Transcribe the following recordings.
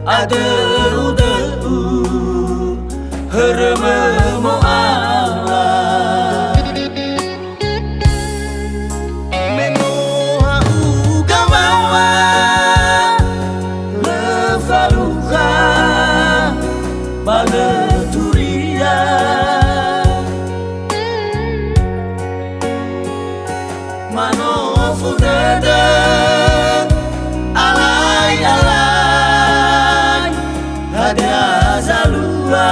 Adeu-deu herememo Allah Menoha ugawawa lefaluha baleturia manofu dada alay-alay ada zalua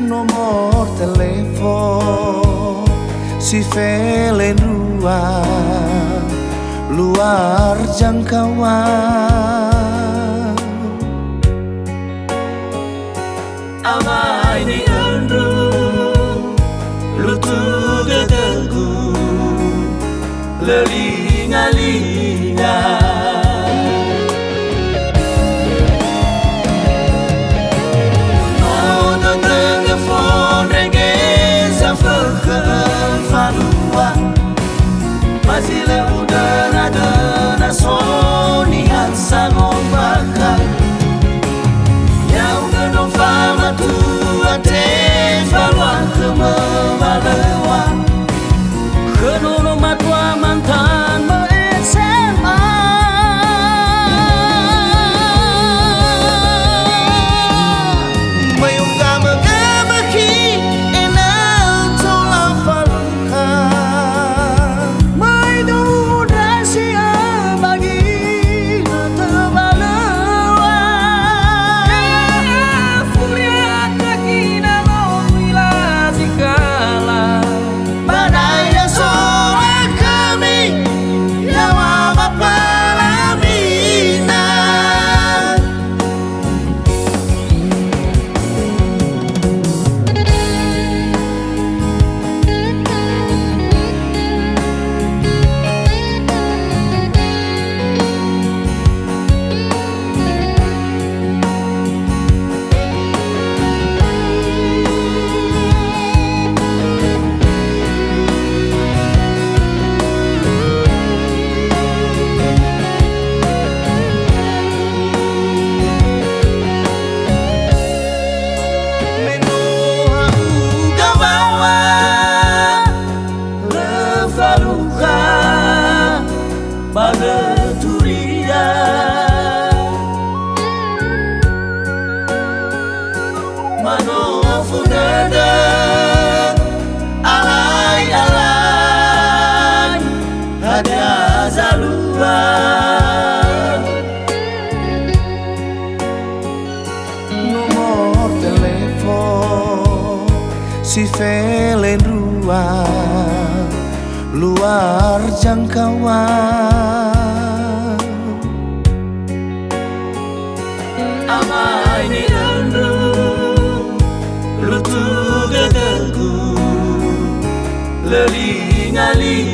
nomor telepon si Velen luar jangkauan amai ni endu lutu gedegu lelinga-linga no telefon regeza falua masih udah nada soni sangon bakal yang genong fama tua te falua kemalawa kenono matwa mantan SMA mayung gama-gamaki enal tola faluka may duda siya bagi natebalawa furiat nakina mo ila sikala badaya sore kami yawa mapalamina Menoha ugawawa lefaluha baleturia manofu dada alay-alay ada zalua nomor telepon si Velen luar jangkauan amai ni endu lutu gedegu lelinga-linga